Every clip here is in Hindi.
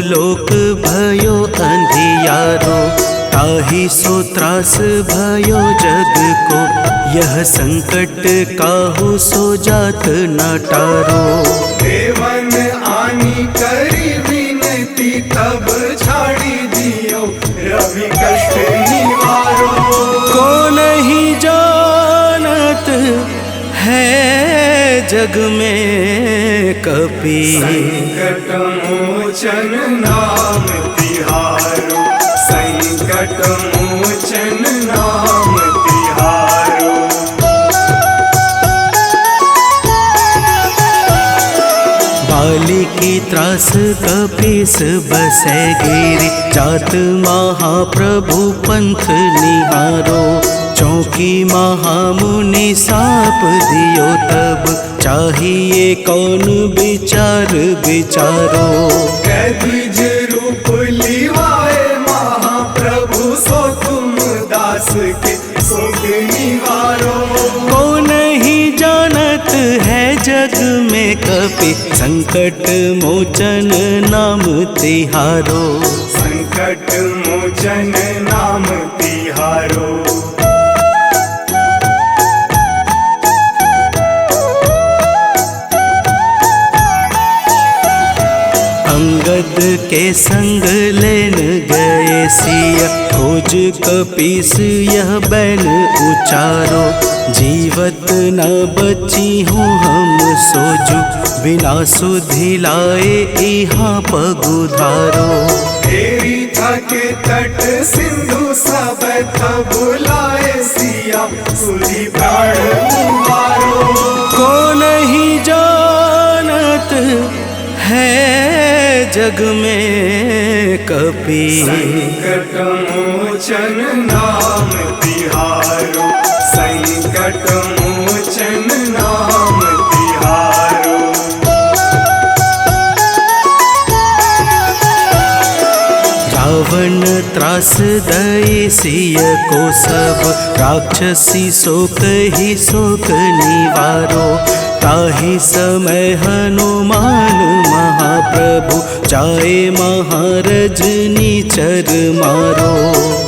लोक भयो अंधियारो, ताहि सो त्रास भयो जग को, यह संकट काहू सो जात न टारो। देवन आनी करी विनती, तब छाड़ी दियो रवि कष्ट निवारो। को नहीं जानत है जग में कपि, संकट मोचन नाम तिहारो, संकट मोचन नाम तिहारो। बाली की त्रास कपीस बसै गिरि, जात महाप्रभु पंथ निहारो। चौकी महामुनि साप दियो तब, चाहिए कौन विचार विचारो। कैद्विज रूप लिवाए महाप्रभु, सो तुम दास के शोक निवारो। को नहीं जानत है जग में कपि, संकट मोचन नाम तिहारो। संकट मोचन नाम तिहारो। अंगद के संग लेन गए सिया, खोज कपीस यह बैन उचारो। जीवत न बची हूँ हम सोजू, बिना सुधि लाए यहाँ पगुधारो। तेरी थके तट सिंधु सब तब बुलाए सिया, सुधि प्राण उबारो। को नहीं जानत है जग में कपि, संकट मोचन नाम तिहारो, संकट मोचन नाम तिहारो। रावण त्रास दई सिय को सब, राक्षसी शोक ही शोक निवारो। ताहि समय हनुमान महाप्रभु, जाए महारजनी चर मारो।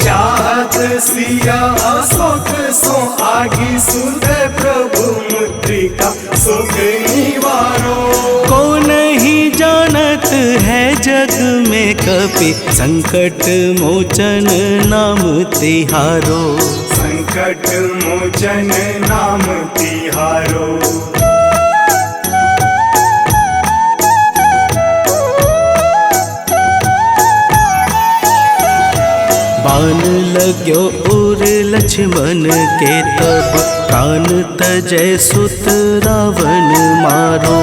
चाहत सिया अशोक सो आगी, सुधे प्रभु मुद्रिका शोक निवारो। को नहीं जानत है जग में कपि, संकट मोचन नाम तिहारो। संकट मोचन नाम तिहारो। बाण लाग्यो उर लक्ष्मण के तब, प्राण तजय सुत रावण मारो।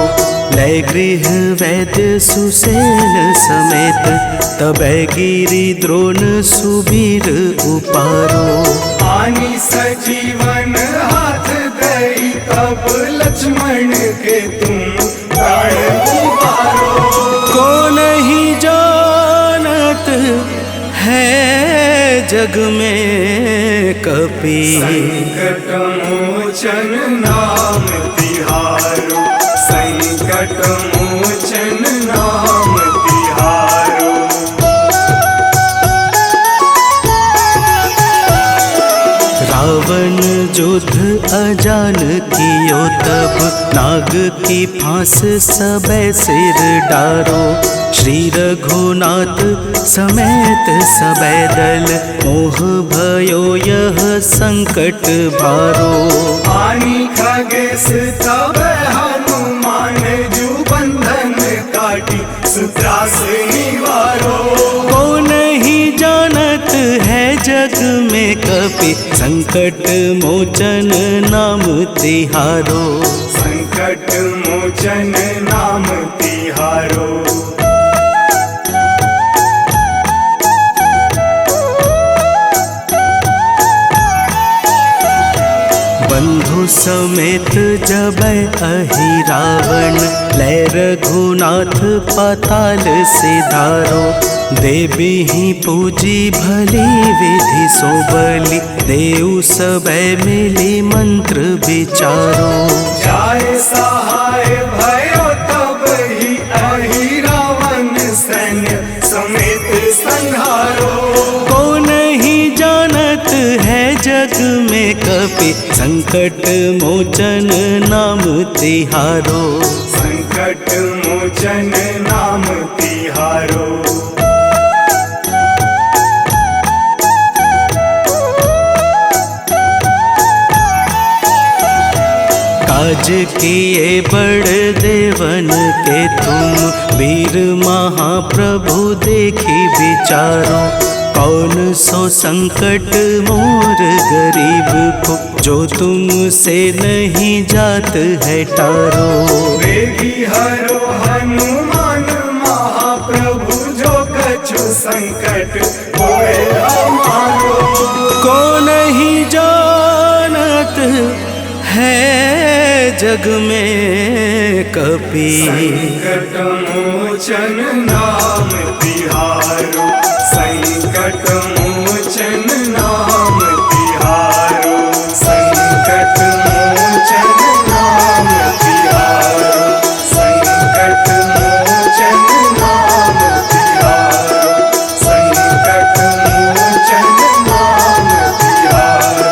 लय गृह वैद्य सुसेन समेत, तबै गिरि द्रोण सुबीर उपारो। आनी सजीवन हाथ दई, तब लक्ष्मण के तुम प्राण उबारो। को नहीं जानत है जग में कपि, संकट मोचन नाम तिहारो, संकट मोचन नाम तिहारो। रावण युद्ध अजान कियो तब, नाग की फांस सबे सिर डारो। श्री रघुनाथ समेत सबे दल, मोह भयो यह संकट भारो। आनी खगेश तब हनुमान, जू बंधन काटी सुत्रास निवारो। को नहीं जानत है जग में कपि, संकट मोचन नाम तिहारो। संकट मोचन नाम तिहारो। बंधु समेत जबै अहि रावण, लय रघुनाथ पाताल सिधारो। देवी ही पूजी भली विधि सो बलि, देव सबे मिली मंत्र विचारो। जाय सहाय भयो तब ही अहि रावण सैन्य संकट मोचन नाम तिहारो। संकट मोचन नाम तिहारो। काज किए बड़ देवन के तुम, वीर महाप्रभु देखी विचारो। कौन सो संकट मोर गरीब को, जो तुमसे नहीं जात है टारो। वेगी हरो हनुमान महाप्रभु, जो कछु संकट होए हमारो। को नहीं जानत है जग में कपि, संकट मोचन नाम तिहारो। संकट मोचन नाम तिहारो। संकट मोचन नाम तिहारो। संकट मोचन नाम तिहारो। संकट मोचन नाम तिहारो।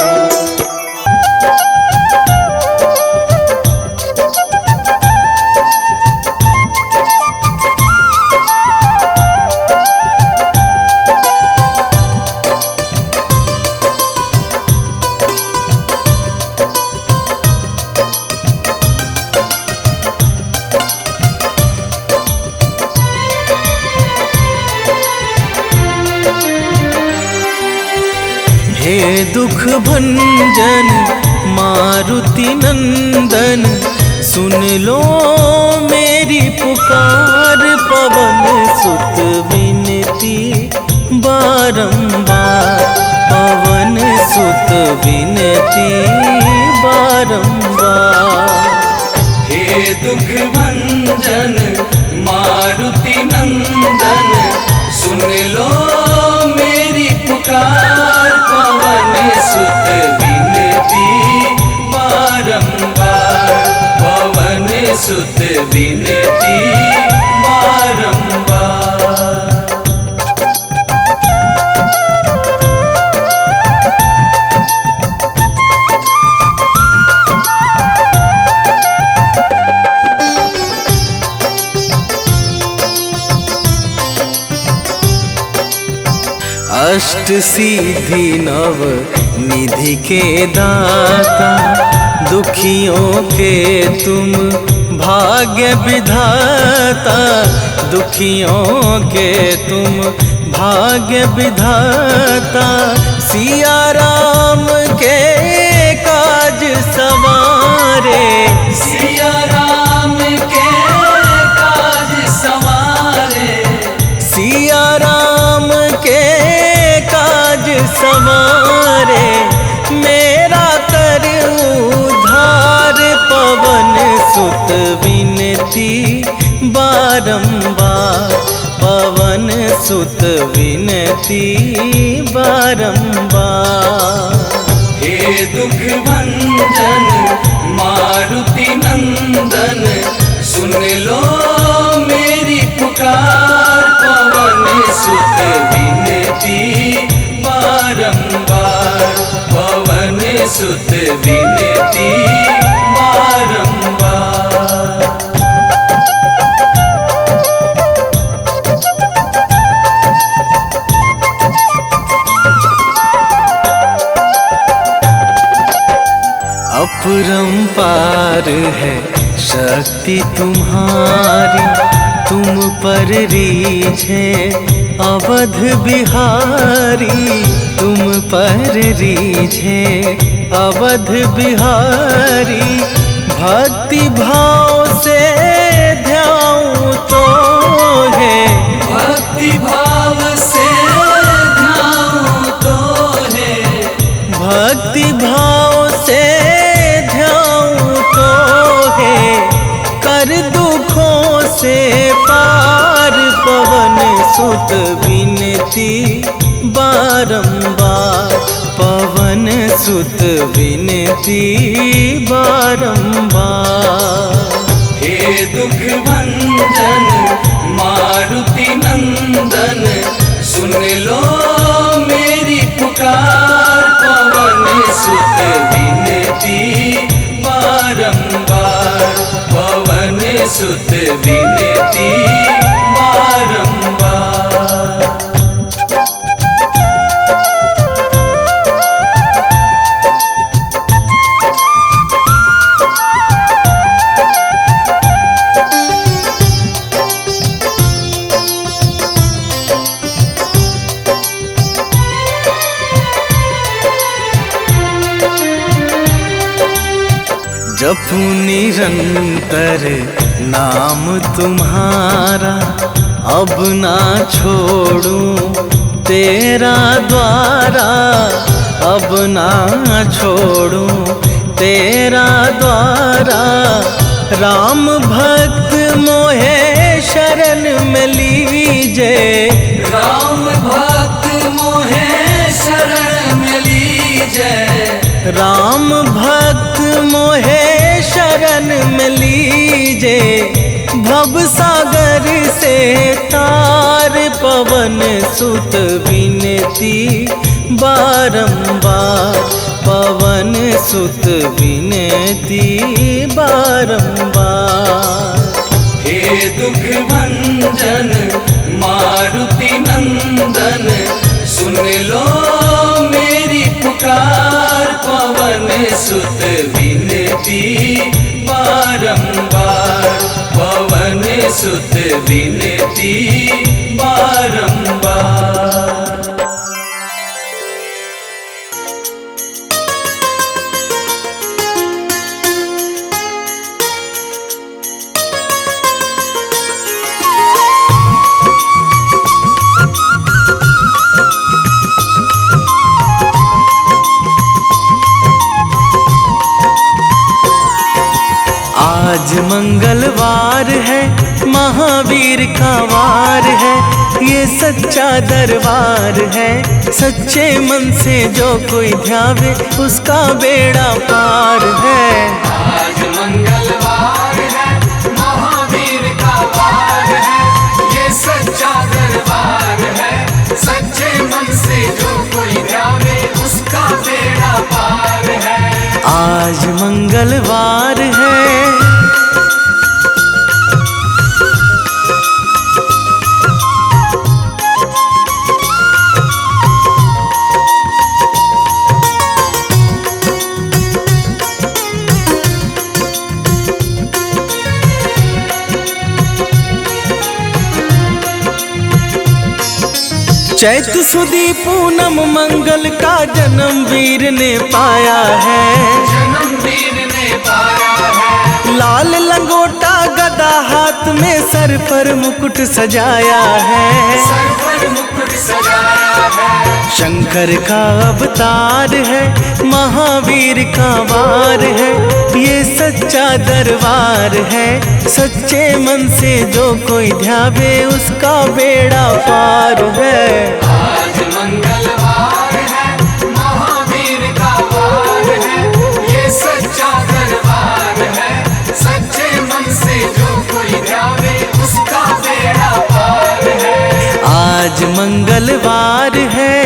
हे दुख भंजन मारुति नंदन, सुन लो मेरी पुकार। पवन सुत विनती बारंबार, पवन सुत विनती बारंबार। हे दुख भंजन मारुति नंदन, सुन लो मेरी पुकार। पवन सुत विनती बारंबार, पवन सुत विनती बारंबार। अष्ट सिद्धि नव निधि के दाता, दुखियों के तुम भाग्य विधाता। दुखियों के तुम भाग्य विधाता, सिया राम के काज सवारे। सिया राम के काज सवारे। सिया राम के काज सवारे, मेरा कर उद्धार। पवन सुत विनती बारंबार, पवन सुत विनती बारंबार। हे दुख भंजन मारुति नंदन, सुन लो मेरी पुकार। पवन सुत विनती बारंबार, पवन सुत विनती बारंबार। अपरंपार है शक्ति तुम्हारी, तुम पर रीझे अवध बिहारी। तुम पर रीझे अवध बिहारी, भक्ति भाव से ध्याऊं तो है। भक्ति भाव से ध्याऊं तो है। भक्ति भाव से ध्याऊं तो है, कर दुखों से पार। पवन सुत विनती बारंबार, पवन सुत विनती बारंबार। हे दुख भंजन मारुति नंदन, सुन लो मेरी पुकार। पवन सुत विनती जपू निरंतर नाम तुम्हारा, अब ना छोड़ूं तेरा द्वारा, अब ना छोड़ूं तेरा द्वारा। राम भक्त मोहे शरण में लीजे, राम भक्त मोहे शरण में लीजे, राम भक्त मोहे शरण में लीजे। भव सागर से तार पवन सुत विनती बारंबार, पवन सुत विनती बारंबार। हे दुख भंजन मारुति नंदन, सुन लो मेरी पुकार, पवन सुत विनती बारंबार, पवन सुत विनती बारंबार। आज मंगलवार है, महावीर का वार है, ये सच्चा दरबार है। सच्चे मन से जो कोई ध्यावे उसका बेड़ा पार है। आज मंगलवार है, महावीर का वार है, ये सच्चा दरबार है। सच्चे मन से जो कोई ध्यावे उसका बेड़ा पार है। आज मंगलवार है, चैत सुदी पूनम मंगल का जन्म वीर ने पाया है, जन्म वीर ने पाया है। लाल लंगोटा गदा हाथ में सर पर मुकुट सजाया है, सर पर मुकुट सजाया है। शंकर का अवतार है, महावीर का वार है, ये सच्चा दरबार है। सच्चे मन से जो कोई ध्यावे उसका बेड़ा पार है। आज मंगलवार है, महावीर का वार है, ये सच्चा दरबार है। सच्चे मन से जो कोई ध्यावे उसका बेड़ा पार है। आज मंगलवार है,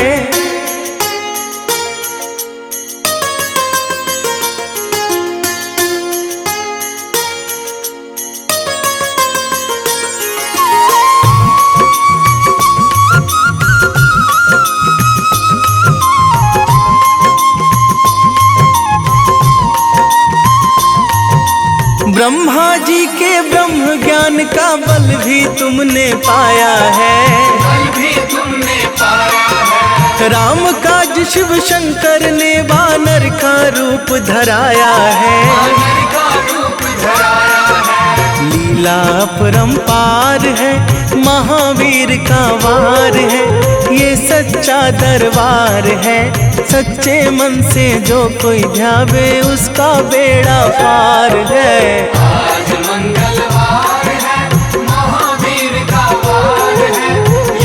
ब्रह्मा जी के ब्रह्म ज्ञान का बल भी तुमने पाया है, बल भी तुमने पाया है। राम काज शिव शंकर ने वानर का रूप धराया है, वानर का रूप धराया है। लीला अपरंपार है, महावीर का वार है, ये सच्चा दरबार है। सच्चे मन से जो कोई ध्यावे उसका बेड़ा पार है। आज मंगलवार है, महावीर का वार है,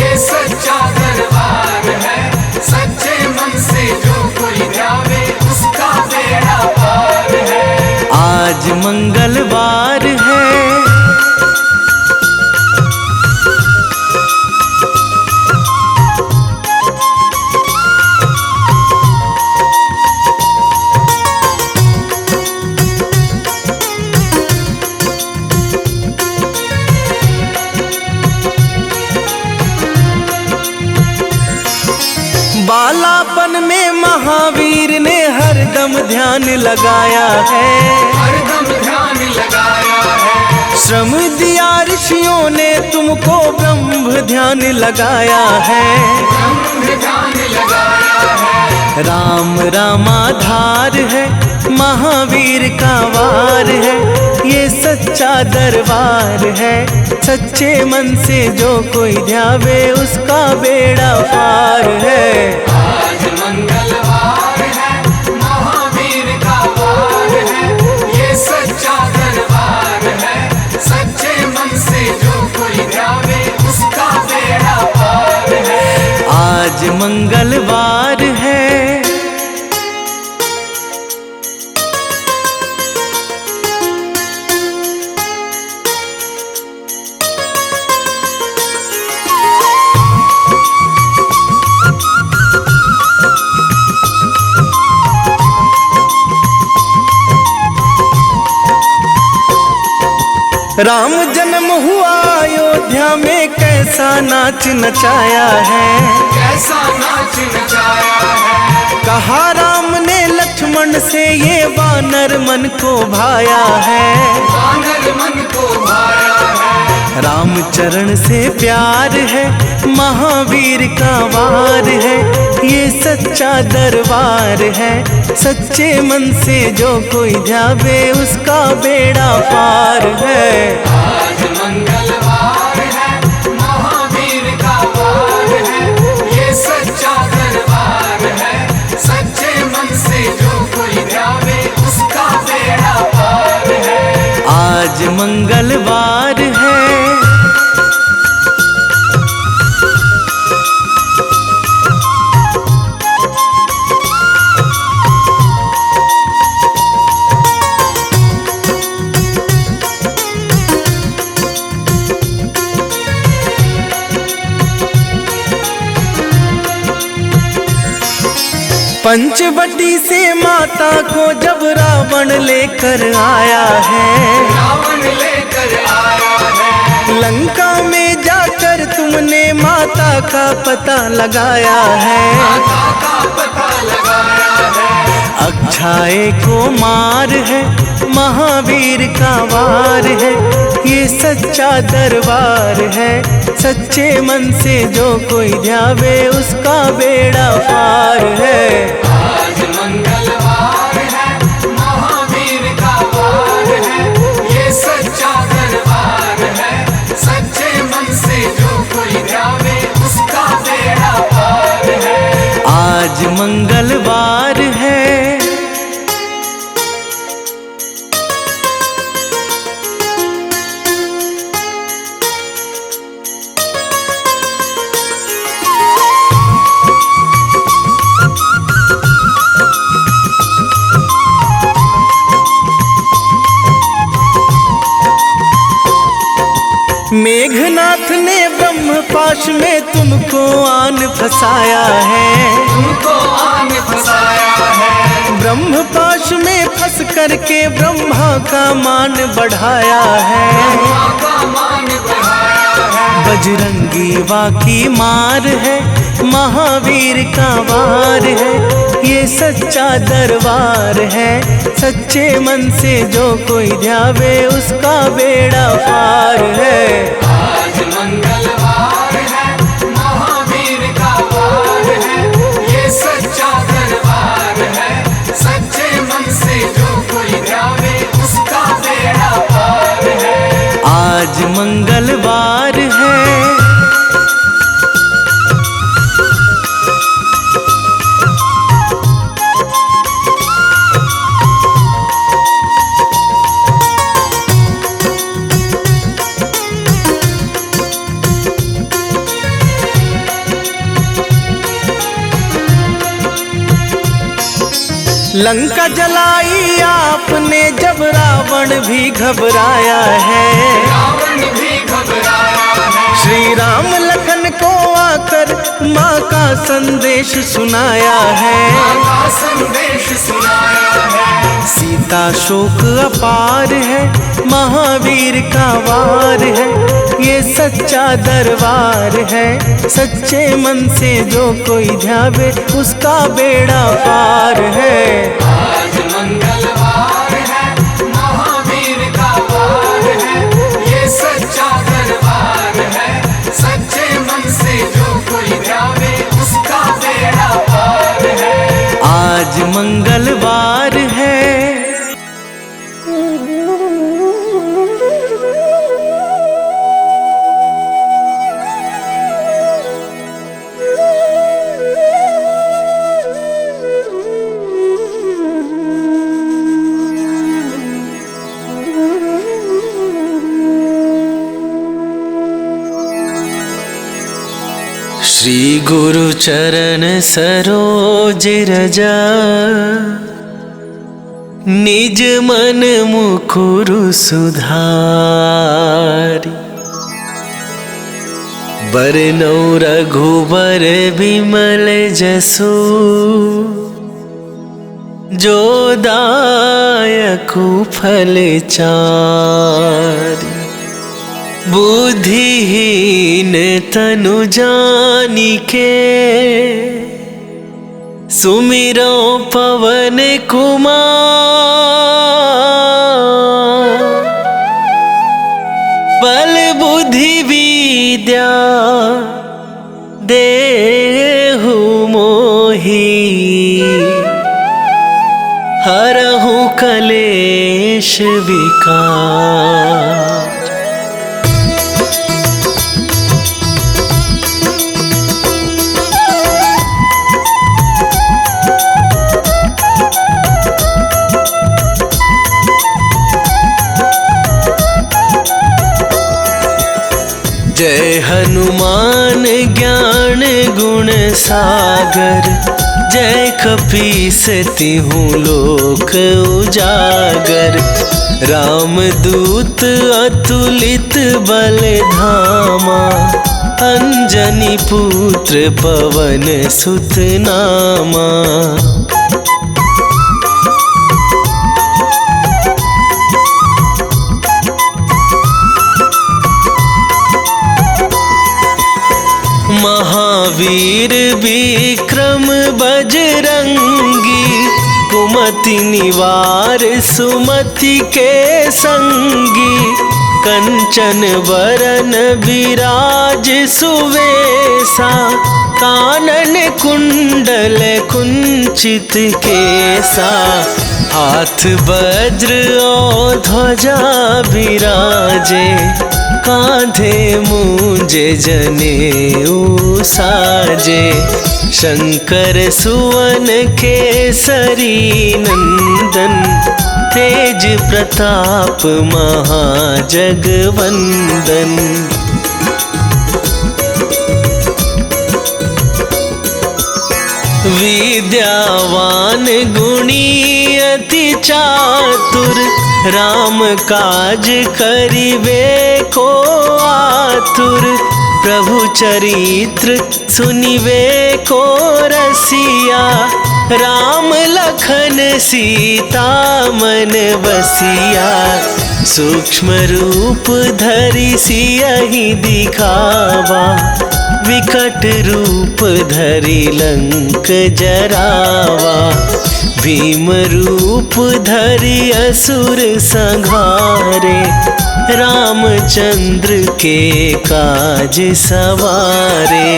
ये सच्चा दरबार है। सच्चे मन से जो कोई ध्यावे उसका बेड़ा पार है। आज मंगलवार है, बालापन में महावीर ने हरदम ध्यान लगाया है, हरदम ध्यान लगाया है। श्रम दिया ऋषियों ने तुमको ब्रह्म ध्यान लगाया है, ब्रह्म ध्यान लगाया है। राम रामाधार है, महावीर का वार है, ये सच्चा दरबार है। सच्चे मन से जो कोई ध्यावे उसका बेड़ा पार है। आज मंगलवार है, महावीर का वार है, ये सच्चा दरबार है। सच्चे मन से जो कोई ध्यावे उसका बेड़ा पार है। आज मंगलवार है। राम जन्म हुआ अयोध्या में, कैसा नाच नचाया है, कैसा नाच नचाया है। कहा राम ने लक्ष्मण से ये वानर मन को भाया है, वानर मन को भाया है। रामचरण से प्यार है, महावीर का वार है, ये सच्चा दरबार है। सच्चे मन से जो कोई ध्यावे उसका बेड़ा पार है। आज मंगलवार है, महावीर का वार है, ये सच्चा दरबार है। सच्चे मन से जो कोई ध्यावे उसका बेड़ा पार है। आज मंगलवार है। पंचवटी से माता को जब रावण लेकर आया है, रावण लेकर आया है। लंका में जाकर तुमने माता का पता लगाया है, माता का पता लगाया है। अक्षय को मार है, महावीर का वार है, ये सच्चा दरबार है। सच्चे मन से जो कोई ध्यावे उसका बेड़ा पार है। आज मंगलवार है, महावीर का वार है, ये सच्चा दरबार है। सच्चे मन से जो कोई ध्यावे उसका बेड़ा पार है। आज मंगलवार है। मेघनाथ ने ब्रह्मपाश में तुमको आन फंसाया है, तुमको आन फंसाया है। ब्रह्मपाश में फंस करके ब्रह्मा का मान बढ़ाया है, ब्रह्मा का मान बढ़ाया है। बजरंगी वाकी मार है, महावीर का वार है, ये सच्चा दरबार है। सच्चे मन से जो कोई ध्यावे उसका बेड़ा पार है। आज मंगलवार है, महावीर का वार है, ये सच्चा दरबार है। सच्चे मन से जो कोई ध्यावे उसका बेड़ा पार है। आज मंगलवार है। लंका जलाई आपने जब रावण भी घबराया है, रावण भी घबराया है। श्री राम लखन को आकर माँ का संदेश सुनाया है, माँ का संदेश सुनाया है। सीता शोक अपार है, महावीर का वार है, ये सच्चा दरबार है। सच्चे मन से जो कोई ध्यावे उसका बेड़ा पार है। आज मंगलवार है, महावीर का वार है, ये सच्चा दरबार है। सच्चे मन से जो कोई ध्यावे उसका बेड़ा पार है। मंगलवार है। श्री गुरु चरण सरोज रजा, निज मन मुकुरु सुधारि। बरनौ रघुबर बिमल जसु, जो दायकु फल चारि। बुद्धिहीन तनु जानिके, सुमिरो पवन कुमार। बल बुद्धि विद्या देहु मोहि, हरहु कलेश विकार। जय हनुमान ज्ञान गुण सागर, जय कपीस तिहुँ लोक उजागर। रामदूत अतुलित बल धामा, अंजनी पुत्र पवन सुत नामा। महावीर विक्रम बजरंगी, कुमति निवार सुमति के संगी। कंचन वरन विराज सुवेशा, कानन कुंडल कुंचित केसा। हाथ वज्र और ध्वजा विराजे, कांधे मूंजे जनेऊ साजे। शंकर सुवन केसरी नंदन, तेज प्रताप महाजगवंदन। विद्यावान गुणी अति चातुर, राम काज करिबे को आतुर। प्रभु चरित्र सुनिबे को रसिया, राम लखन सीता मन बसिया। सूक्ष्म रूप धरि सियहि दिखावा, विकट रूप धरि लंक जरावा। भीम रूप धरि असुर संहारे, रामचंद्र के काज सवारे।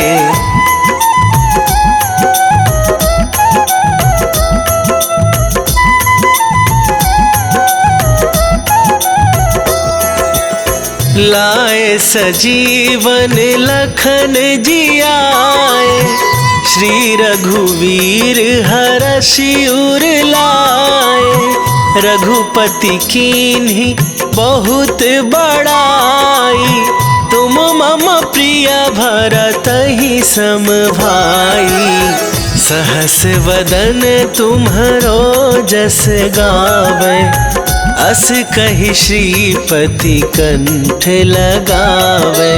लाए सजीवन लखन जियाए, श्री रघुवीर हरषि उर लाए। रघुपति कीन्ही बहुत बड़ाई, तुम मम प्रिय भरतहि सम भाई। सहस वदन तुम्हरो जस गावे, अस कहि श्रीपति कंठ लगावे।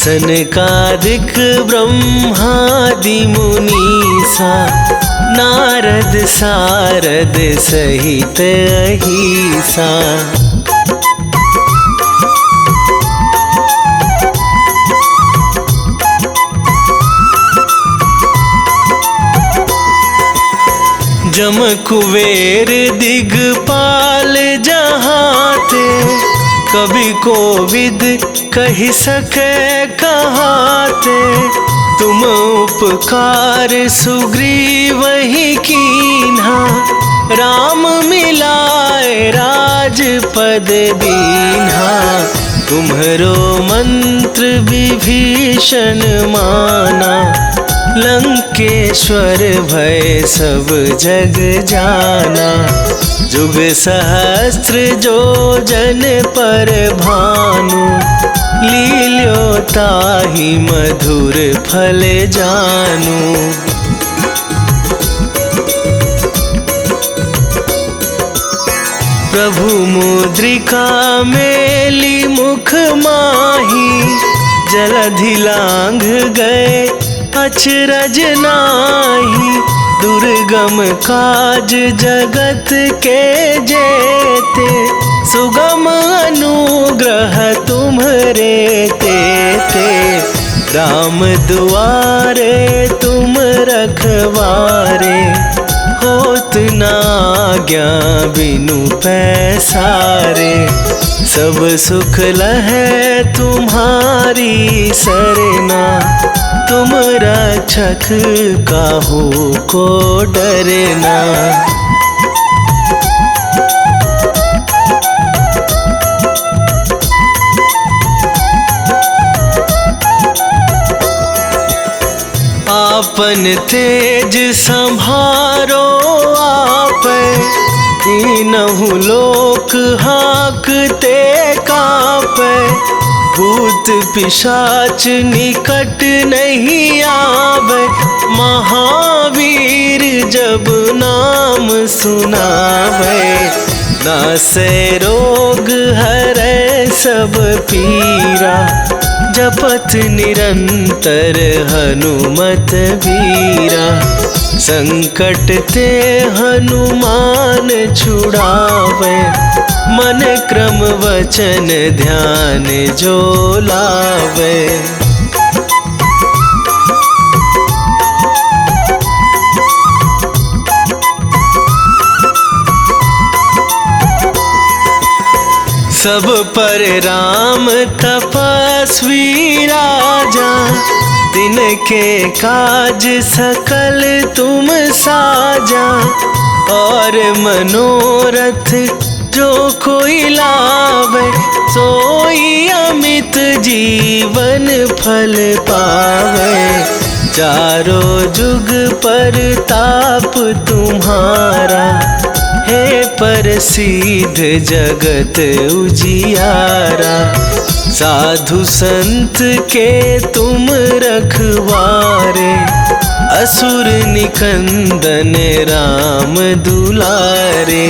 सनकादिक ब्रह्मादि मुनीसा, नारद सारद सहित अहिसा। जम कुबेर दिगपाल जहाते, कवि कोविद कहि सके कहाते। तुम उपकार सुग्रीव ही कीन्हा, राम मिलाए राजपद दीन्हा। तुम्हरो मंत्र विभीषण माना, लंकेश्वर भय सब जग जाना। जुग सहस्त्र जो जन पर भानु, लील्यो ताहि मधुर फल जानू। प्रभु मुद्रिका मेली मुख माही, जलधि लांघ गए अचरज नाही। दुर्गम काज जगत के जेते, सुगम अनुग्रह तुम्हरे तेते। राम दुआरे तुम रखवारे, होत न आज्ञा बिनु पैसारे। सब सुख लहै तुम्हारी सरना, तुम रक्षक काहू को डरना। आपन तेज संभारो आप, तीनहु लोक हाँकते कापै। भूत पिशाच निकट नहीं आवे, महावीर जब नाम सुनावे। नासै रोग हरै सब पीरा, जपत निरंतर हनुमत वीरा। संकट ते हनुमान छुड़ावे, मन क्रम वचन ध्यान जो लावे। सब पर राम तपस्वी राजा, दिन के काज सकल तुम साजा। और मनोरथ जो कोई लावे, सोई अमित जीवन फल पावे। चारों जुग पर ताप तुम्हारा, हे प्रसिद्ध जगत उजियारा। साधु संत के तुम रखवारे, असुर निकंदन राम दुलारे।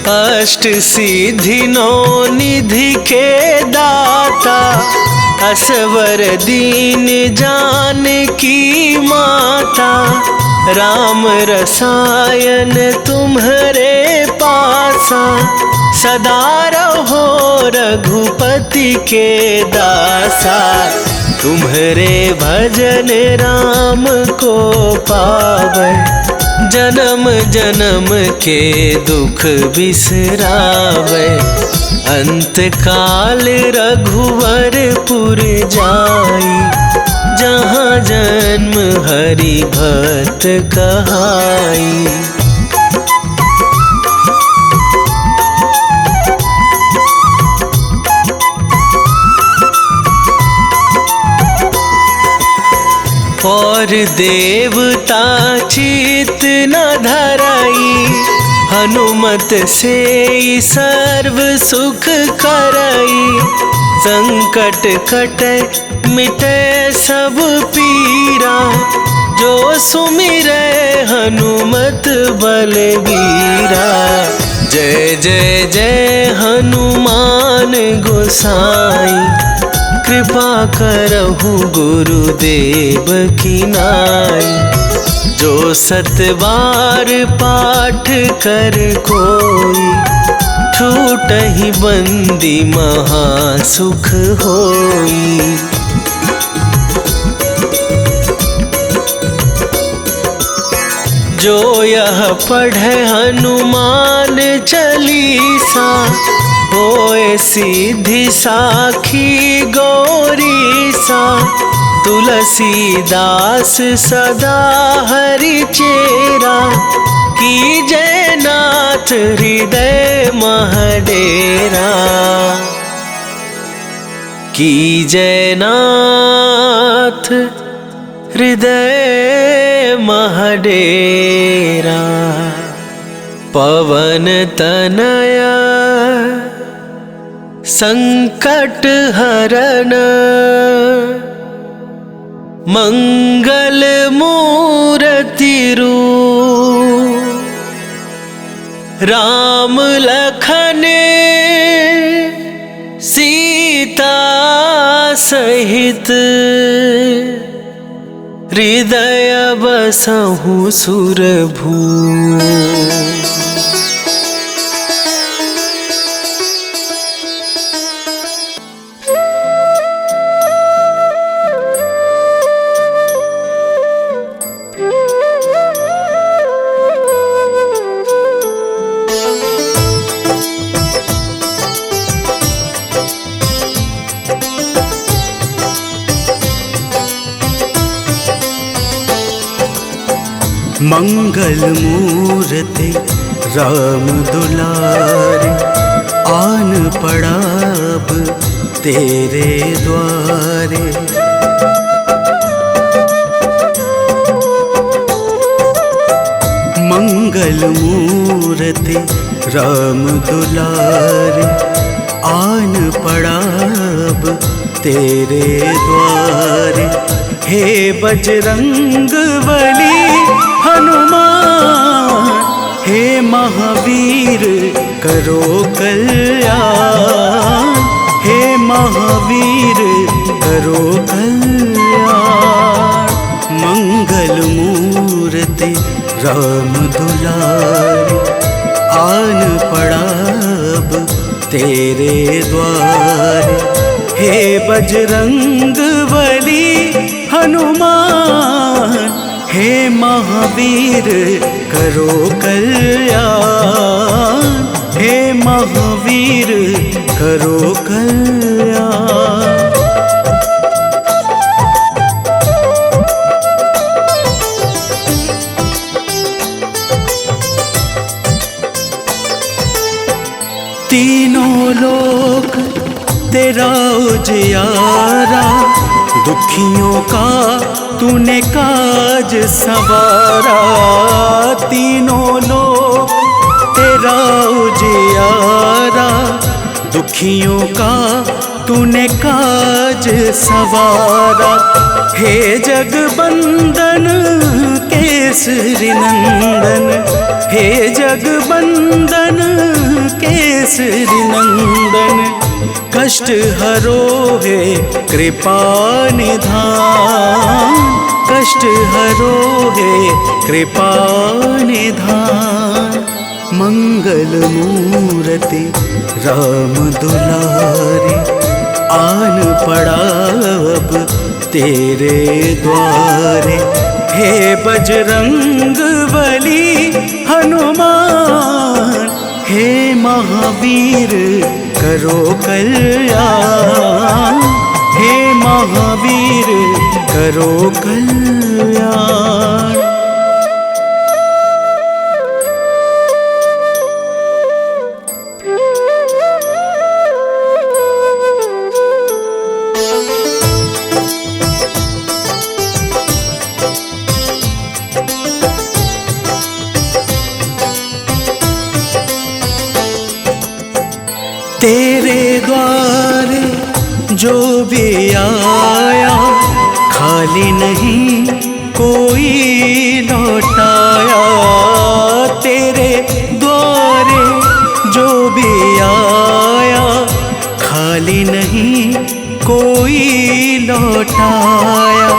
अष्ट सिद्धि नौ निधि के दाता, असवर दीन जानकी माता। राम रसायन तुम्हरे पासा, सदा रहो रघुपति के दासा। तुम्हरे भजन राम को पावै, जन्म जन्म के दुख बिसरावै। अंत काल रघुवरपुर जाई, जहाँ जन्म हरि भक्त कहाई। और देवता चित न धराई, हनुमत से सर्व सुख करई। संकट कटे मिटे सब पीरा, जो सुमिरै हनुमत बलबीरा। जय जय जय हनुमान गोसाई, कृपा करहु गुरुदेव की नाई। जो सतबार पाठ कर कोई, छूटहि बंदी महासुख होई। जो यह पढ़े हनुमान चालीसा, होए सीधी साखी गौरी सा, तुलसीदास सदा हरि चेरा, की जयनाथ हृदय महडेरा, की जयनाथ हृदय महडेरा। पवन तनया संकट हरन, मंगल मूर्ति रूप, राम लखन सीता सहित, हृदय बसहु सुरभू। मंगल मूर्ति राम दुलारे, आन पड़ा अब तेरे द्वारे। मंगल मूर्ति राम दुलारे, आन पड़ा अब तेरे द्वारे। हे बजरंग बली हनुमान, हे महावीर करो कल्याण, हे महावीर करो कल्याण। मंगल मूर्ति राम दुलारे, आन पड़ा अब तेरे द्वारे। हे बजरंग बली हनुमान, हे महावीर करो कल्याण, हे महावीर करो कल्याण। तीनों लोक तेरा उजियारा, दुखियों का तूने काज संवारा। तीनों लोक तेरा उजियारा, दुखियों का तूने काज संवारा। हे जगबंदन केसरी नंदन, हे जगबंदन केसरी नंदन। कष्ट हरो है कृपा निधान, कष्ट हरो है कृपा निधान। मंगल मूर्ति राम दुलारे, आन पड़ा अब तेरे द्वारे। हे बजरंग बली हनुमान, हे महावीर करो कल्याण, हे महावीर करो कल्याण। तेरे द्वारे जो भी आया, खाली नहीं कोई लौटाया। तेरे द्वारे जो भी आया, खाली नहीं कोई लौटाया।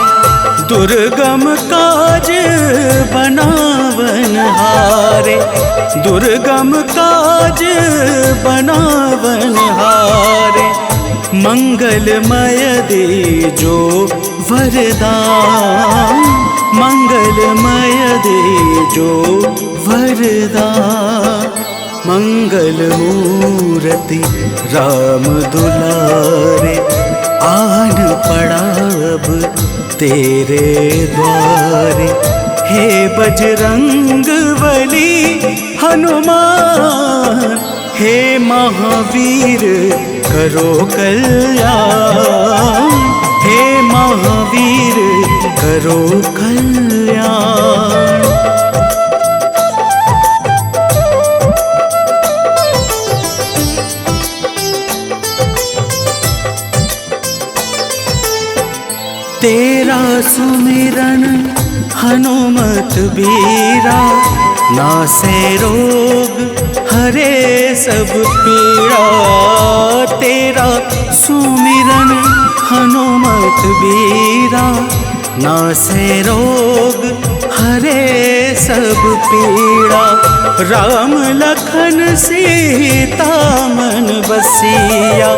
दुर्गम काज बनावनहारे, दुर्गम काज बनावनहारे। मंगलमय दे जो वरदान, मंगलमय दे जो वरदान। मंगल मूर्ति राम दुलारे, आन पड़ा अब तेरे द्वारे। हे बजरंग बली हनुमान, हे महावीर करो कल्याण, हे महावीर करो कल्याण। तेरा सुमिरन हनुमत बीरा, नासे रोग हरे सब पीड़ा। तेरा सुमिरन हनुमत बीरा, नासे रोग हरे सब पीड़ा। राम लखन सीता मन बसिया,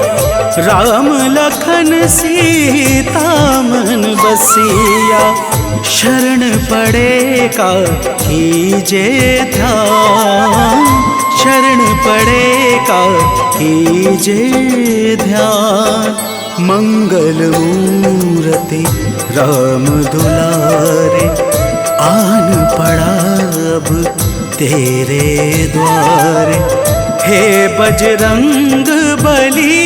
राम लखन सीता मन बसिया। शरण पड़ेगा कीजे ध्यान, शरण पड़ेगा कीजे ध्यान। मंगल मूर्ति राम दुलारे, आन पड़ा अब तेरे द्वारे। हे बजरंग बली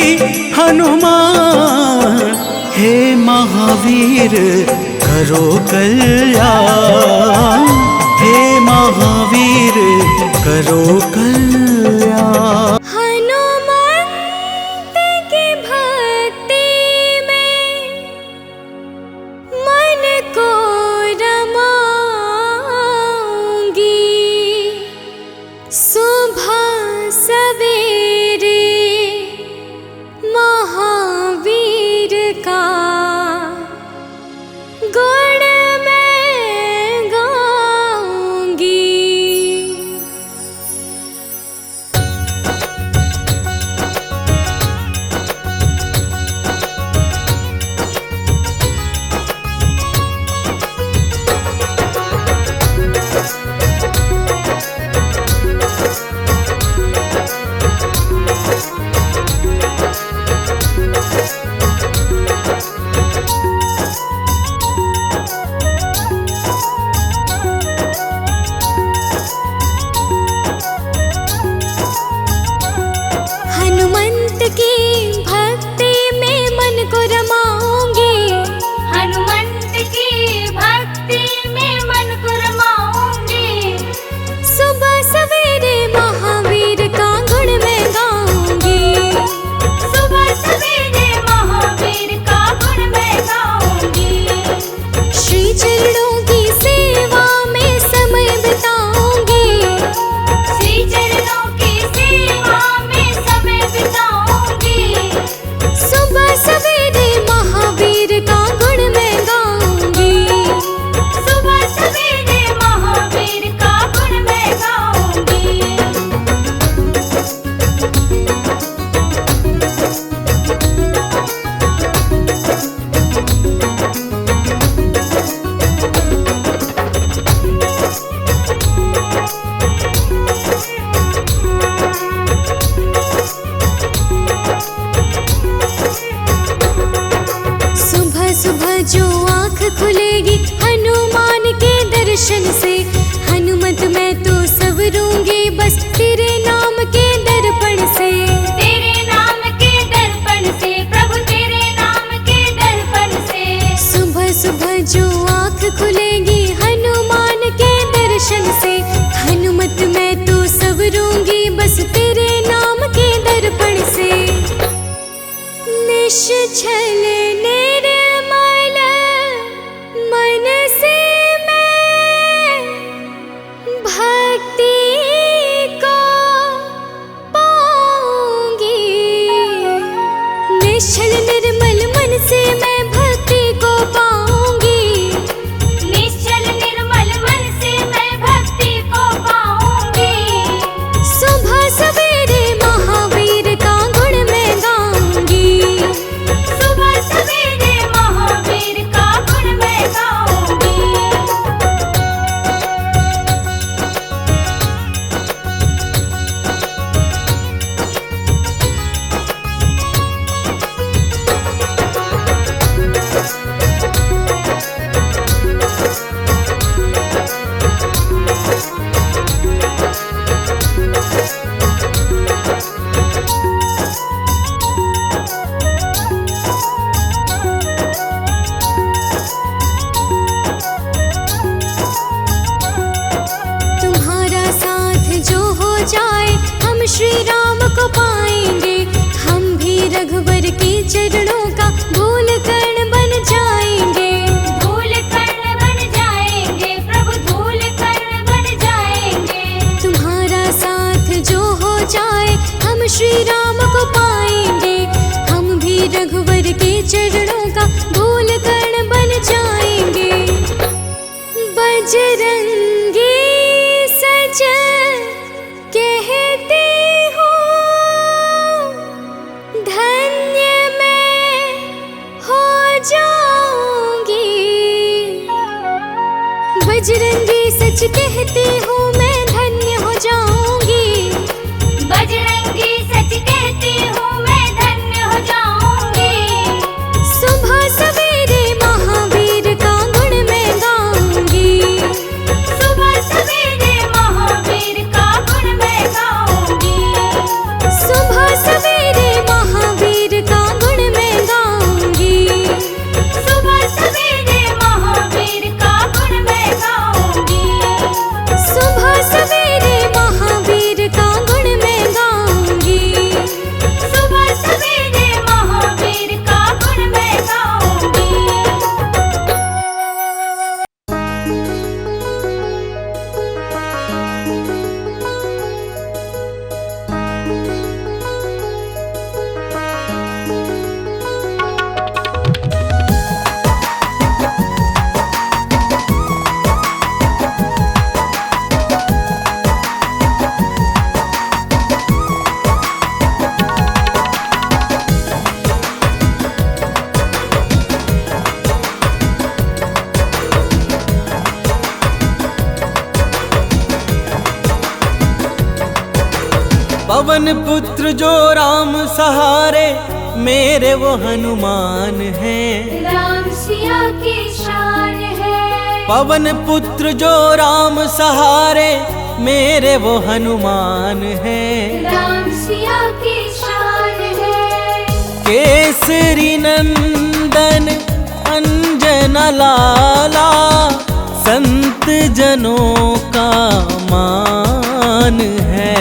हनुमान, हे महावीर करो कल्याण, हे महावीर करो कल्याण। हनुमंत की भक्ति में मन को रमाऊंगी, सुबह सवेरे महावीर का गुण मैं गाऊंगी। हनुमंत की भक्ति में मन को रमाऊंगी, हनुमंत की भक्ति में मन को रमाऊंगी। सुबह सवेरे महावीर का गुण मैं गाऊंगी, सुबह सवेरे महावीर का गुण मैं गाऊंगी। श्री चरणों की सेवा में समय बिताऊंगी, श्री चरणों की सेवा में समय बिताऊंगी। सुबह सवेरे महावीर का गुण मैं गाऊंगी, सुबह सवेरे महावीर का गुण मैं गाऊंगी। सुबह सुबह जो आँख खुलेगी हनुमान के दर्शन से, हनुमत मैं तो संवरूंगी बस तेरे नाम के दर्पण से, तेरे नाम के दर्पण से, प्रभु तेरे नाम के दर्पण से। सुबह सुबह जो आँख खुलेगी हनुमान के दर्शन से, हनुमत मैं तो संवरूंगी बस तेरे नाम के दर्पण से। निश्चल निर्मल मन से मैं भक्ति को पाऊंगी, निश्चल निर्मल मन से मैं भक्ति को पाऊंगी, निश्चल निर्मल मन से मैं भक्ति को पाऊंगी। सुबह सवेरे महावीर का गुण मैं गाऊंगी, सुबह सवेरे महावीर का गुण मैं गाऊंगी। राम को पाएंगे। हम भी रघुवर के चरणों का धूल कण बन जाएंगे। धूल कण बन जाएंगे प्रभु, धूल कण बन जाएंगे। तुम्हारा साथ जो हो जाए हम श्री राम को पाएंगे। हम भी रघुवर के चरणों का धूल कण बन जाएंगे। बजरंगी सज कहते हो धन्य मैं हो जाऊंगी। बजरंगी सच कहती हूँ मैं धन्य हो जाऊंगी। बजरंगी सच कहती हूँ मैं धन्य हो जाऊंगी। सुबह सवेरे महावीर का गुण मैं गाऊंगी। सुबह सवेरे महावीर का गुण मैं गाऊंगी। सुबह सवेरे महावीर का गुण मैं गाऊंगी। सुबह सवेरे महावीर का गुण मैं गाऊंगी। सुबह सवेरे महावीर का गुण मैं गाऊंगी। सुबह सवेरे महावीर का गुण मैं गाऊंगी। पवन पुत्र जो राम सहारे, मेरे वो हनुमान हैं। राम सिया की शान है। पवन पुत्र जो राम सहारे, मेरे वो हनुमान हैं। राम सिया की शान है। केसरी नंदन अंजन लाला, संत जनों का मान है।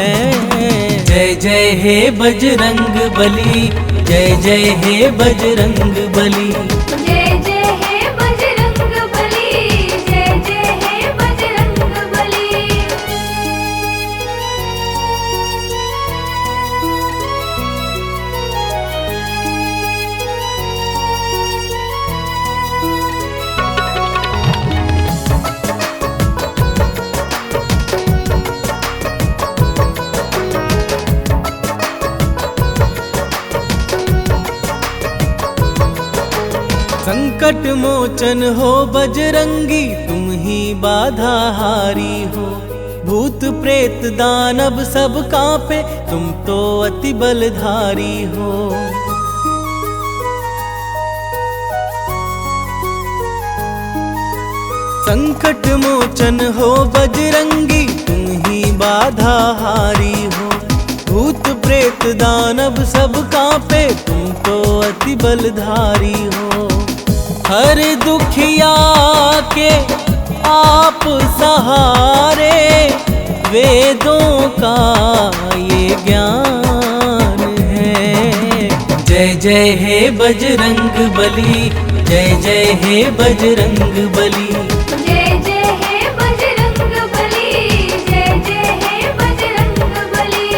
जय जय हे बजरंग बली, जय जय हे बजरंग बली। जय जय हे बजरंग बली, जय जय हे बजरंग बली। संकट मोचन हो बजरंगी, तुम ही बाधा हारी हो। भूत प्रेत दानव सब कांपे, तुम तो अति बलधारी हो। संकट मोचन हो बजरंगी, तुम ही बाधा हारी हो। भूत प्रेत दानव सब कांपे, तुम तो अति बलधारी हो। हर दुखिया के आप सहारे, वेदों का ये ज्ञान है। जय जय हे बजरंग बली, जय जय हे बजरंग बली। जय जय हे बजरंग बली, जय जय हे बजरंग बली।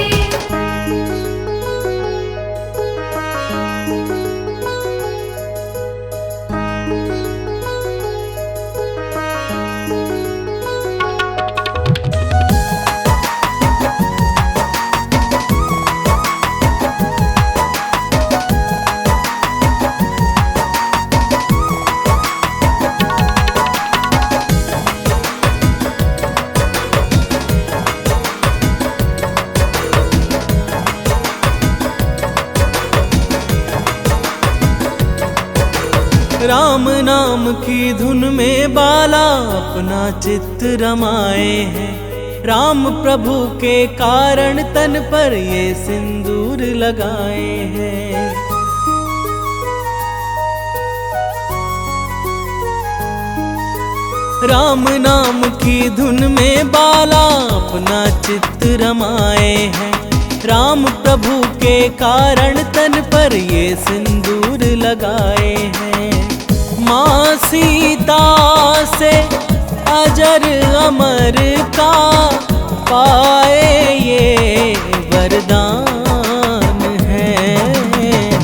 राम नाम की धुन में बाला अपना चित्त रमाए हैं। राम प्रभु के कारण तन पर ये सिंदूर लगाए हैं। राम नाम की धुन में बाला अपना चित्त रमाए हैं। राम प्रभु के कारण तन पर ये सिंदूर लगाए हैं। माँ सीता से अजर अमर का पाए ये वरदान है।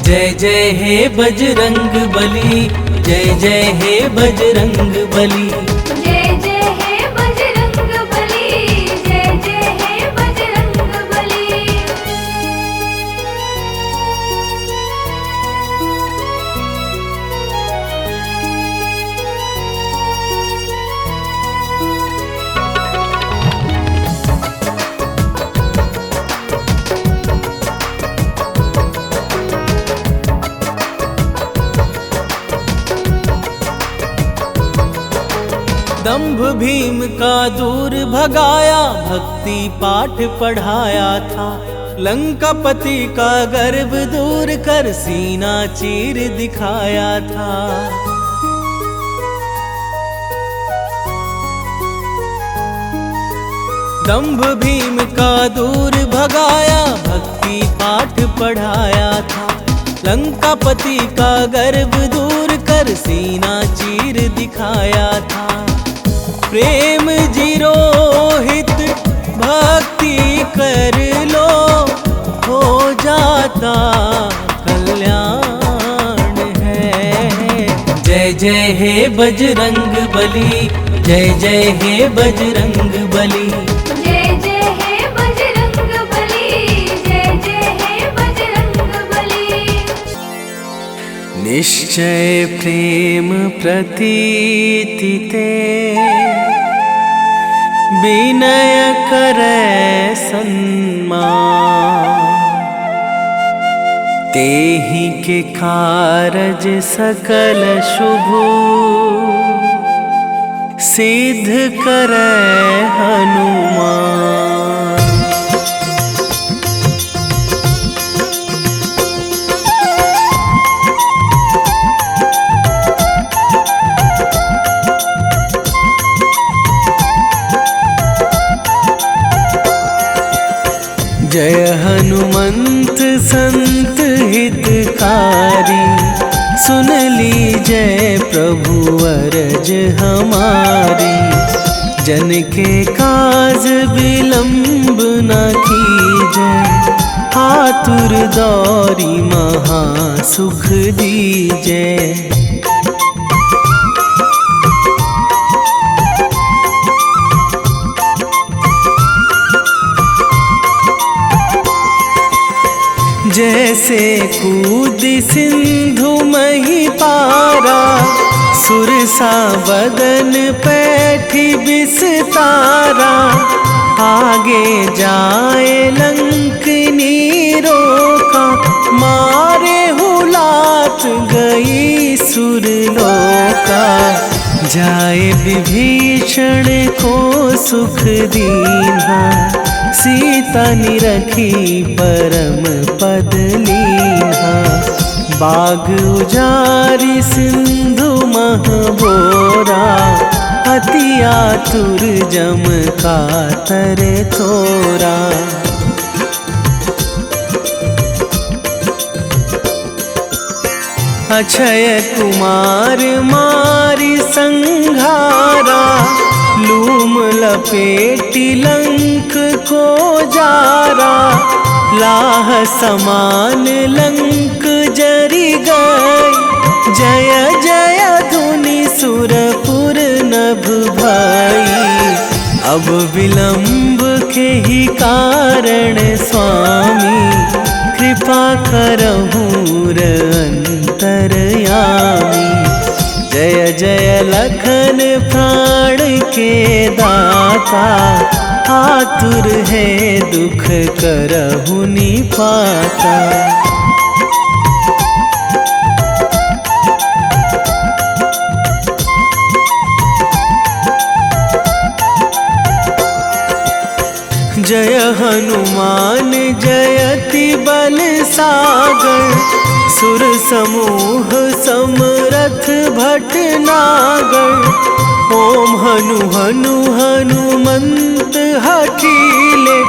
जय जय हे बजरंग बली, जय जय हे बजरंग बली। जय जय हे बजरंग बली, जय जय हे बजरंग बली। दंभ भीम का दूर भगाया, भक्ति पाठ पढ़ाया था। लंकापति का गर्व दूर कर सीना चीर दिखाया था। दंभ भीम का दूर भगाया, भक्ति पाठ पढ़ाया था। लंकापति का गर्व दूर कर सीना चीर दिखाया था। प्रेम जीरोहित भक्ति कर लो, हो जाता कल्याण है। जय जय हे बजरंग बली, जय जय हे बजरंग बली। जय जय हे बजरंग बली, जय जय हे बजरंग बली। निश्चय प्रेम प्रतीति ते, विनय करे सन्मान। तेहि के कारज सकल शुभ, सिद्ध करे हनुमान। जय हनुमंत संत हितकारी, सुन लीजय प्रभु अरज हमारी। जन के काज विलंब न कीजय, आतुर दौरी महा सुख दीजय। जैसे कूद सिंधु मही पारा, सुरसा बदन पैठी बिस्तारा। आगे जाए लंकनी रोका, मारे हुलात गई सुरलोका। जाए विभीषण को सुख दीन्हा, सीता निरखी परम पद लीन्हा। बाग उजारी सिंधु महबोरा, अति आतुर जम कातर तोरा। अक्षय कुमार मारी संघारा, लूम लपेटी लंक को जारा। लाह समान लंक जरी गई, जय जय धुनि सुरपुर नभ भई। अब विलंब के ही कारण स्वामी, कृपा करहु अंतरयामी। जय जय लखन प्राण के दाता, आतुर है दुख करहु निपाता। जय हनुमान जयति बल सागर, सुर समूह समरथ भटनागर। ओम हनु हनु हनुमंत हठीले,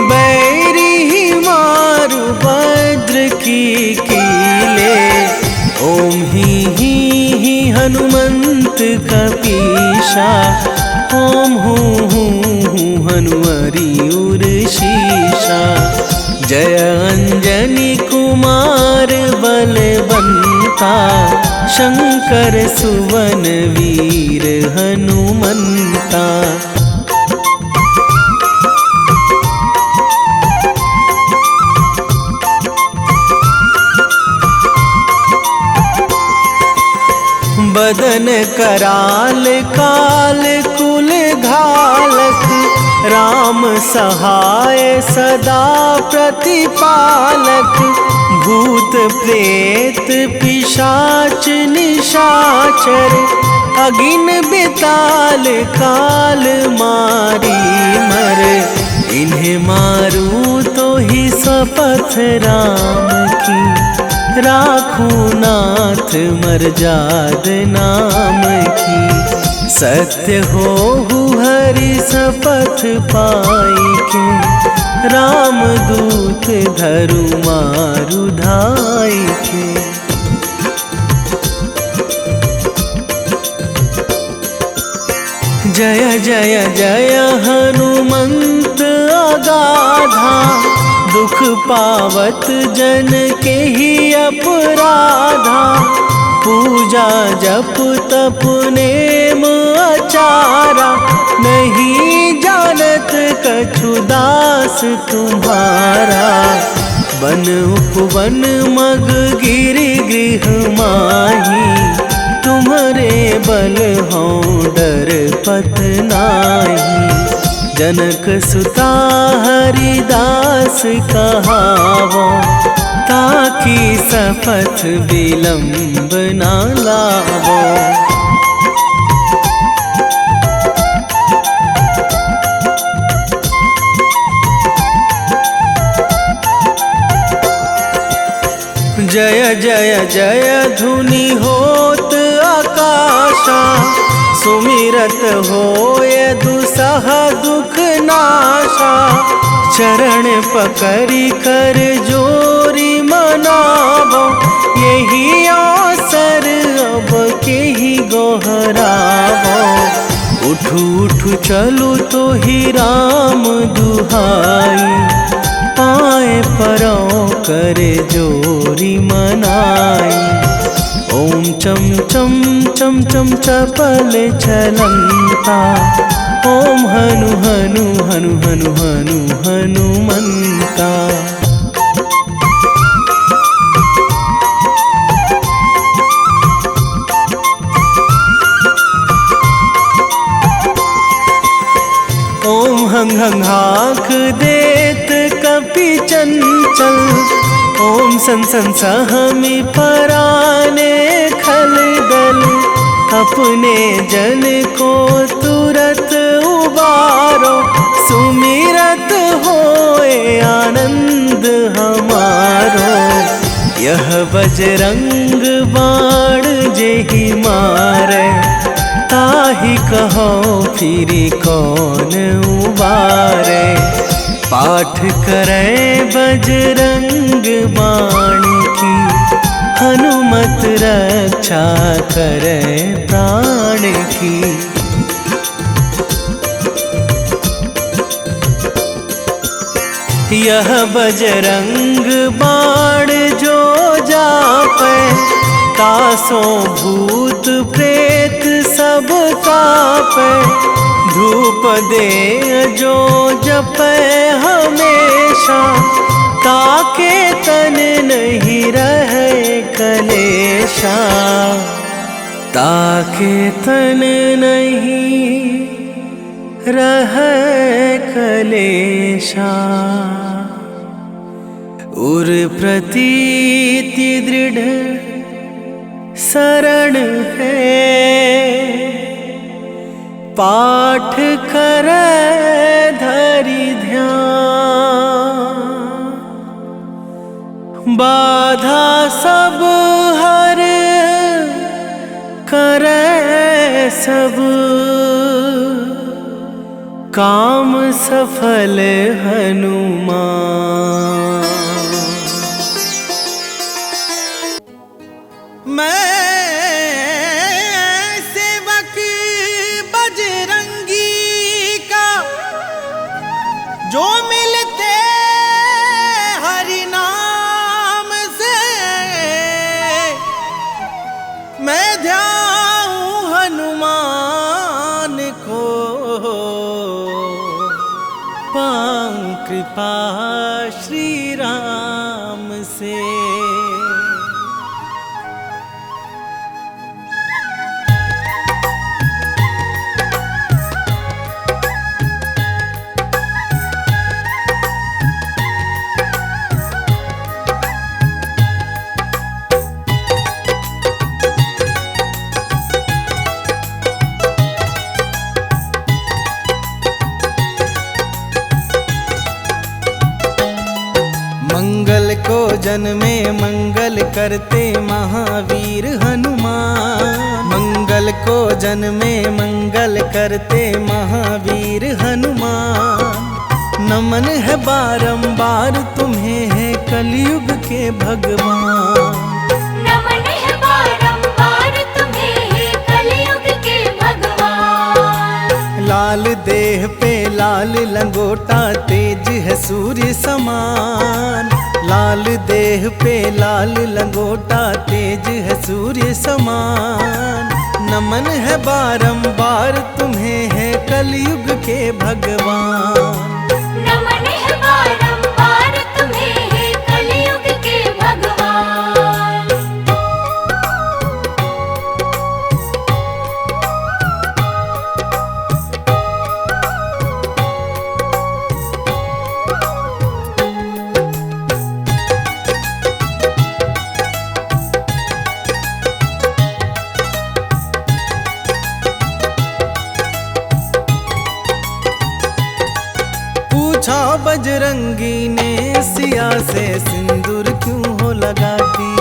बैरी मारु वज्र की कीले। ओम ही हनुमंत कपीशा, ओम हूँ हनुमरी उर शीशा। जय अंजनी कुमार बलवंता, शंकर सुवन वीर हनुमंता। बदन कराल काल कुल घालक, राम सहाय सदा प्रतिपालक। भूत प्रेत पिशाच निशाचर, अगिन बिताल काल मारी मर। इन्हें मारूं तो ही शपथ राम की, राखूं नाथ मर्याद नाम की। सत्य हो हरि शपथ पाई के, राम दूत धरु मारु धाई के। जय जय जय हनुमंत अगाधा, दुख पावत जन के ही अपराधा। पूजा जप तप नेम आचारा, नहीं जानत कछु दास तुम्हारा। बन उपवन मग गिरि गृह माही, तुम्हारे बल हो डर पत नाही। जनक सुता हरिदास कहावो, ताकि शपथ विलंब ना लावो। जय जय जय धुनि होत आकाशा, सुमिरत होय दुसह दुख नाशा। चरण पकड़ी कर जोरी मनावो, यही अवसर अब के ही गोहरावो। उठू उठू चलू तो ही राम दुहाई, पाए परों करे जोरी मनाई। ओम चम चम चम चम चपल चलंता, ओम हनु हनु हनु हनु हनु हनुमंता। ओम हंग हंग हाक देत कपि चंचल, ओम सन सन सहमी पराने खल दल। अपने जन को तुरत उबारो, सुमिरत होए आनंद हमारो। यह बजरंग बाण जेहि मारे, ताहि कहो फिरी कौन उबारे। पाठ करें बजरंग बाण की, हनुमत रक्षा करें प्राण की। यह बजरंग बाण जो जापे, तासों भूत प्रेत सब कापे। धूप दे जो जपे हमेशा, ताके तन नहीं रहे कलेशा। ताके तन नहीं रहे कलेशा। उर प्रतीति दृढ़ शरण है, पाठ करे धरि ध्यान। बाधा सब हर करे सब, काम सफल हनुमान। मैं सेवक बजरंगी का जो मिलते हरि नाम से, मैं ध्याऊं हनुमान को पाऊं कृपा श्री राम से। मंगल को जन्मे मंगल करते महावीर हनुमान। मंगल को जन्मे मंगल करते महावीर हनुमान। नमन है बारंबार तुम्हें है कलयुग के भगवान। नमन है बारंबार तुम्हें है कलयुग के भगवान। लाल देह पे लाल लंगोटा तेज है सूर्य समान। लाल देह पे लाल लंगोटा तेज है सूर्य समान। नमन है बारंबार तुम्हें है कलयुग के भगवान। नमन है बारंबार तुम्हें है कलयुग के भगवान। पूछा बजरंगी ने सिया से सिंदूर क्यों हो लगाती।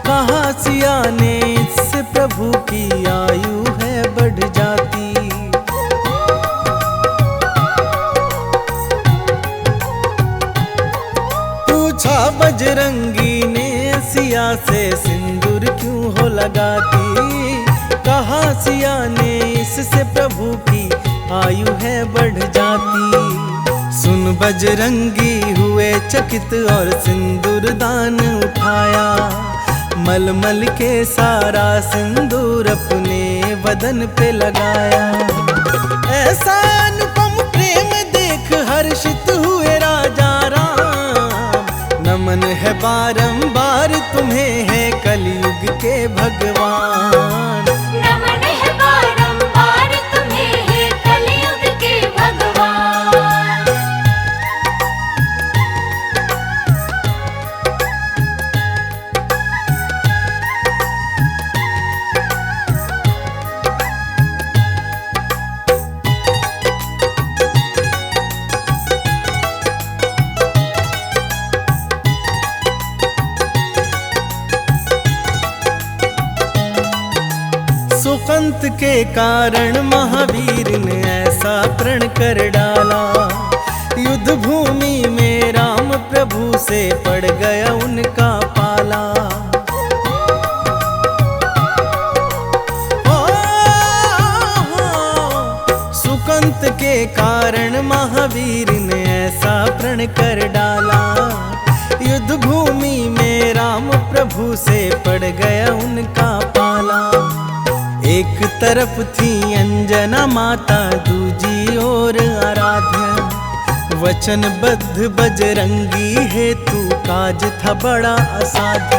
कहा सिया ने इससे प्रभु की आयु है बढ़ जाती। पूछा बजरंगी ने सिया से सिंदूर क्यों हो लगाती। कहा सिया ने इससे प्रभु की आयु है बढ़ जाती। सुन बजरंगी हुए चकित और सिंदूर दान उठाया। मलमल के सारा सिंदूर अपने बदन पे लगाया। ऐसा अनुपम प्रेम देख हर्षित हुए राजा राम। नमन है बारंबार तुम्हें है कलयुग के भगवान। नमन है बारंबार तुम्हें है कलयुग के भगवान। सुकंत के कारण महावीर ने ऐसा प्रण कर डाला। युद्ध भूमि में राम प्रभु से पड़ गया उनका पाला। सुकंत के कारण महावीर ने ऐसा प्रण कर डाला। युद्ध भूमि में राम प्रभु से पड़ गया उनका पाला। एक तरफ थी अंजना माता दूजी ओर आराध्या। वचनबद्ध बजरंगी हेतु काज था बड़ा असाध्य।